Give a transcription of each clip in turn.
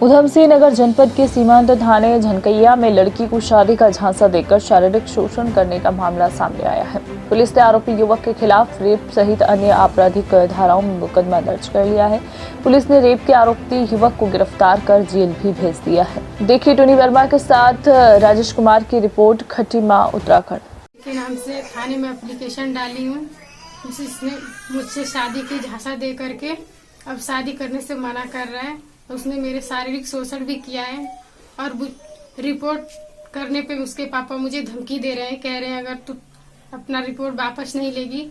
उधम सिंह नगर जनपद के सीमांत थाने झनकैया में लड़की को शादी का झांसा देकर शारीरिक शोषण करने का मामला सामने आया है। पुलिस ने आरोपी युवक के खिलाफ रेप सहित अन्य आपराधिक धाराओं में मुकदमा दर्ज कर लिया है। पुलिस ने रेप के आरोपी युवक को गिरफ्तार कर जेल भी भेज दिया है। देखिए टोनी वर्मा के साथ राजेश कुमार की रिपोर्ट, खटीमा उत्तराखंड के नाम से थाने में एप्लीकेशन डाली हूँ। उसने मुझसे शादी की झांसा दे करके अब शादी करने से मना कर रहा है। उसने मेरे शारीरिक शोषण भी किया है और रिपोर्ट करने पे उसके पापा मुझे धमकी दे रहे हैं। कह रहे हैं अगर तू अपना रिपोर्ट वापस नहीं लेगी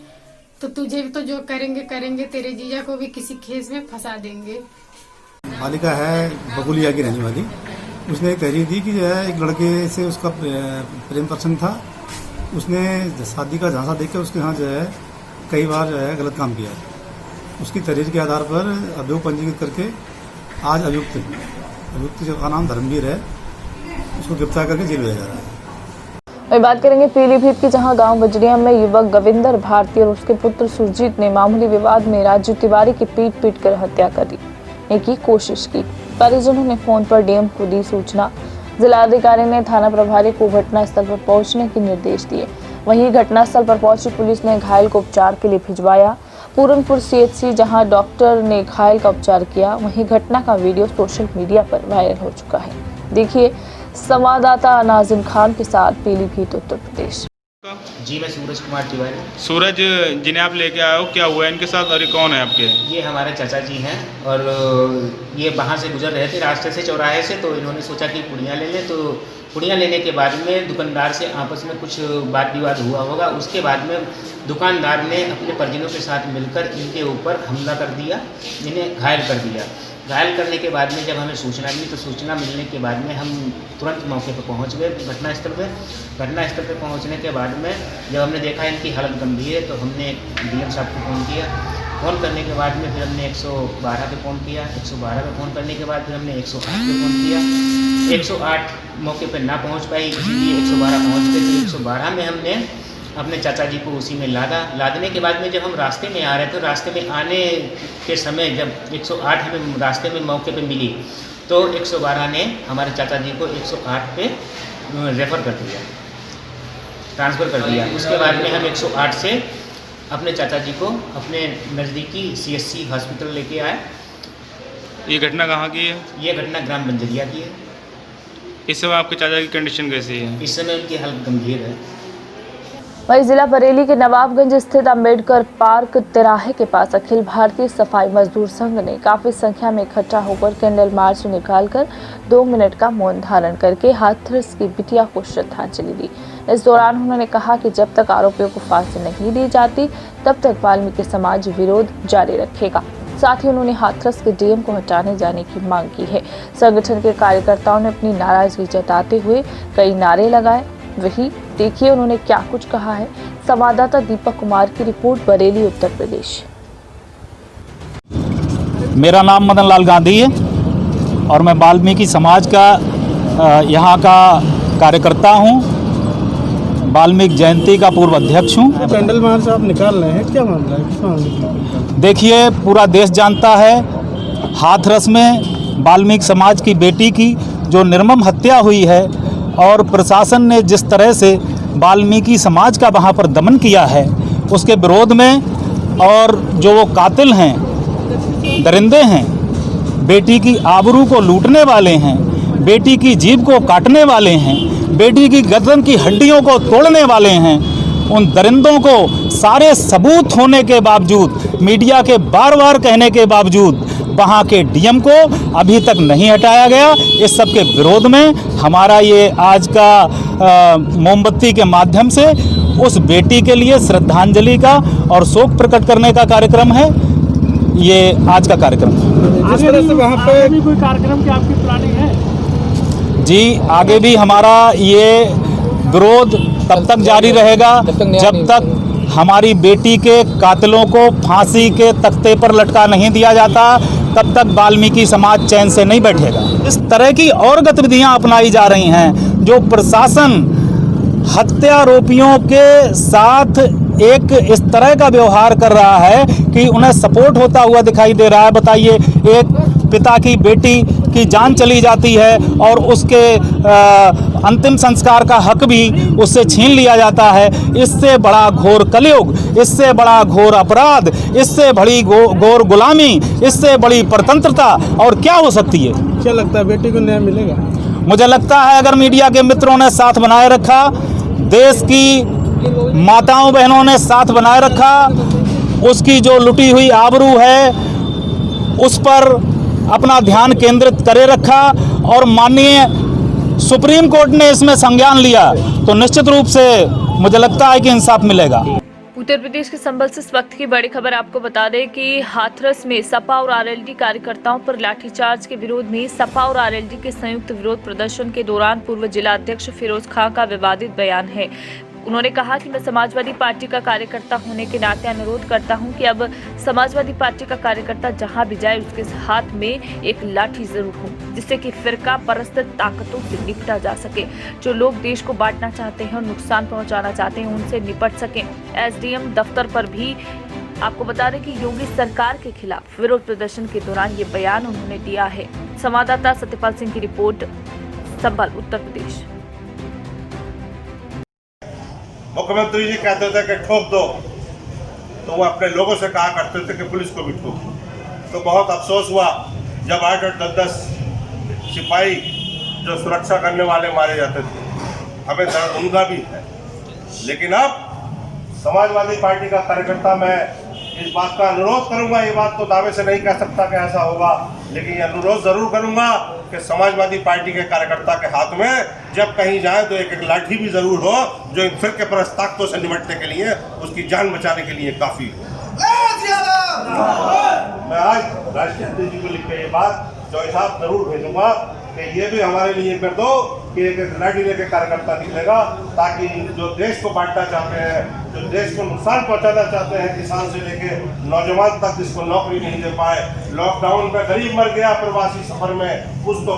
तो तुझे तो जो करेंगे तेरे जीजा को भी किसी केस में फंसा देंगे। मालिका है बकुलिया की रहने वाली। उसने एक तहरीर दी कि जो है एक लड़के से उसका प्रेम प्रसंग था। उसने शादी का झांसा देकर उसके यहाँ जो है कई बार जो है गलत काम किया। उसकी तहरीर के आधार पर अभियोग पंजीकृत करके आज अभियुक्त का नाम धर्मवीर है, उसको गिरफ्तार करके जेल भेजा जा रहा है। वही बात करेंगे पीलीभीत की, जहां गांव बजरिया में युवक गविंदर भारती और उसके पुत्र सुरजीत ने मामूली विवाद में राजू तिवारी की पीट कर हत्या करने की कोशिश की। परिजनों ने फोन पर डीएम को दी सूचना। जिलाधिकारी ने थाना प्रभारी को घटनास्थल पर पहुंचने के निर्देश दिए। वहीं घटनास्थल पर पहुंची पुलिस ने घायल को उपचार के लिए भिजवाया पूरनपुर सीएचसी, जहां डॉक्टर ने घायल का उपचार किया। वहीं घटना का वीडियो सोशल मीडिया पर वायरल हो चुका है। देखिए संवाददाता नाजिम खान के साथ पीलीभीत उत्तर प्रदेश। जी मैं सूरज कुमार तिवारी। सूरज, जिन्हें आप लेके आए हो, क्या हुआ इनके साथ और ये कौन है आपके? ये हमारे चाचा जी हैं और ये वहाँ से गुजर रहे थे रास्ते से, चौराहे से। तो इन्होंने सोचा कि पुड़िया ले लें। तो पुड़िया लेने के बाद में दुकानदार से आपस में कुछ बात विवाद हुआ होगा। उसके बाद में दुकानदार ने अपने परिजनों के साथ मिलकर इनके ऊपर हमला कर दिया, इन्हें घायल कर दिया। घायल करने के बाद में जब हमें सूचना मिली तो सूचना मिलने के बाद में हम तुरंत मौके पर पहुंच गए घटनास्थल पे। घटनास्थल पे पहुंचने के बाद में जब हमने देखा इनकी हालत गंभीर है तो हमने डीएम साहब को फ़ोन किया। फ़ोन करने के बाद में फिर हमने 112 पे फ़ोन किया। 112 पे फ़ोन करने के बाद फिर हमने 108 पे फ़ोन किया। 108 मौके पर ना पहुँच पाई, इसीलिए 112 पहुँच गए। तो 112 में हमने अपने चाचा जी को उसी में लादने के बाद में जब हम रास्ते में आ रहे थे, रास्ते में आने के समय जब 108 हमें रास्ते में मौके पे मिली तो 112 ने हमारे चाचा जी को 108 पे रेफ़र कर दिया, ट्रांसफ़र कर दिया। उसके बाद में हम 108 से अपने चाचा जी को अपने नज़दीकी CSC हॉस्पिटल लेके आए। ये घटना कहाँ की है? ये घटना ग्राम बंजरिया की है। इस समय आपके चाचा की कंडीशन कैसी है? इस समय उनकी हालत गंभीर है। वहीं जिला बरेली के नवाबगंज स्थित अंबेडकर पार्क तिराहे के पास अखिल भारतीय सफाई मजदूर संघ ने काफी संख्या में इकट्ठा होकर कैंडल मार्च निकालकर 2 मिनट का मौन धारण करके हाथरस की बिटिया को श्रद्धांजलि दी। इस दौरान उन्होंने कहा कि जब तक आरोपियों को फांसी नहीं दी जाती तब तक वाल्मीकि समाज विरोध जारी रखेगा। साथ ही उन्होंने हाथरस के डीएम को हटाने जाने की मांग की है। संगठन के कार्यकर्ताओं ने अपनी नाराजगी जताते हुए कई नारे लगाए। वही देखिए उन्होंने क्या कुछ कहा है। संवाददाता दीपक कुमार की रिपोर्ट, बरेली उत्तर प्रदेश। मेरा नाम मदन लाल गांधी है और मैं वाल्मीकि समाज का यहाँ का कार्यकर्ता हूँ। वाल्मीकि जयंती का पूर्व अध्यक्ष हूँ। कैंडल मार्च आप निकाल रहे हैं, क्या मामला है, किस मामले की? देखिए पूरा देश जानता है हाथरस में वाल्मीकि समाज की बेटी की जो निर्मम हत्या हुई है और प्रशासन ने जिस तरह से वाल्मीकि समाज का वहाँ पर दमन किया है उसके विरोध में, और जो वो कातिल हैं, दरिंदे हैं, बेटी की आबरू को लूटने वाले हैं, बेटी की जीभ को काटने वाले हैं, बेटी की गर्दन की हड्डियों को तोड़ने वाले हैं, उन दरिंदों को सारे सबूत होने के बावजूद, मीडिया के बार बार कहने के बावजूद वहाँ के डीएम को अभी तक नहीं हटाया गया। इस सब के विरोध में हमारा ये आज का मोमबत्ती के माध्यम से उस बेटी के लिए श्रद्धांजलि का और शोक प्रकट करने का कार्यक्रम है। ये आज का कार्यक्रम जिस तरह से वहाँ पे कोई कार्यक्रम की आपकी प्लानिंग है? जी आगे भी हमारा ये विरोध तब तक जारी रहेगा जब तक हमारी बेटी के कातिलों को फांसी के तख्ते पर लटका नहीं दिया जाता, तब तक वाल्मीकि समाज चैन से नहीं बैठेगा। इस तरह की और गतिविधियां अपनाई जा रही हैं जो प्रशासन हत्यारोपियों के साथ एक इस तरह का व्यवहार कर रहा है कि उन्हें सपोर्ट होता हुआ दिखाई दे रहा है। बताइए, एक पिता की बेटी की जान चली जाती है और उसके अंतिम संस्कार का हक भी उससे छीन लिया जाता है। इससे बड़ा घोर कलयुग, इससे बड़ा घोर अपराध, इससे बड़ी घोर गुलामी, इससे बड़ी परतंत्रता और क्या हो सकती है। क्या लगता है बेटी को न्याय मिलेगा? मुझे लगता है अगर मीडिया के मित्रों ने साथ बनाए रखा, देश की माताओं बहनों ने साथ बनाए रखा, उसकी जो लुटी हुई आबरू है उस पर अपना ध्यान केंद्रित करे रखा और माननीय सुप्रीम कोर्ट ने इसमें संज्ञान लिया तो निश्चित रूप से मुझे लगता है कि इंसाफ मिलेगा। उत्तर प्रदेश के संभल से इस वक्त की बड़ी खबर आपको बता दें कि हाथरस में सपा और आरएलडी कार्यकर्ताओं पर लाठीचार्ज के विरोध में सपा और आरएलडी के संयुक्त विरोध प्रदर्शन के दौरान पूर्व जिला अध्यक्ष फिरोज खां का विवादित बयान है। उन्होंने कहा कि मैं समाजवादी पार्टी का कार्यकर्ता होने के नाते अनुरोध करता हूं कि अब समाजवादी पार्टी का कार्यकर्ता जहां भी जाए उसके हाथ में एक लाठी जरूर हो, जिससे कि फिरका परस्त ताकतों से निपटा जा सके। जो लोग देश को बांटना चाहते हैं और नुकसान पहुंचाना चाहते हैं उनसे निपट सकें। एसडीएम दफ्तर पर भी आपको बता दें कि योगी सरकार के खिलाफ विरोध प्रदर्शन के दौरान ये बयान उन्होंने दिया है। संवाददाता सत्यपाल सिंह की रिपोर्ट, संभल, उत्तर प्रदेश। मुख्यमंत्री जी कहते थे कि ठोक दो, तो वो अपने लोगों से कहा करते थे कि पुलिस को भी ठोक दो। तो बहुत अफसोस हुआ जब 8-8, 10-10 सिपाही जो सुरक्षा करने वाले मारे जाते थे। हमें दर्द उनका भी है, लेकिन अब समाजवादी पार्टी का कार्यकर्ता मैं इस बात का अनुरोध करूंगा। ये बात तो दावे से नहीं कह सकता कि ऐसा होगा, लेकिन ये अनुरोध जरूर करूंगा कि समाजवादी पार्टी के कार्यकर्ता के हाथ में जब कहीं जाए तो एक लाठी भी जरूर हो जो इन फिरके परस्त ताकतों से निपटने के लिए, उसकी जान बचाने के लिए काफी हो। मैं आज राष्ट्रीय अध्यक्ष जी को लिख के ये बात चौधरी साहब जरूर भेजूंगा कि ये भी हमारे लिए कर दो कि एक लाठी लेके कार्यकर्ता निकलेगा, ताकि जो देश को बांटना चाहते हैं, जो देश को नुकसान पहुंचाना चाहते हैं, किसान से लेके नौजवान तक जिसको नौकरी नहीं दे पाए, लॉकडाउन में गरीब मर गया प्रवासी सफर में, उसको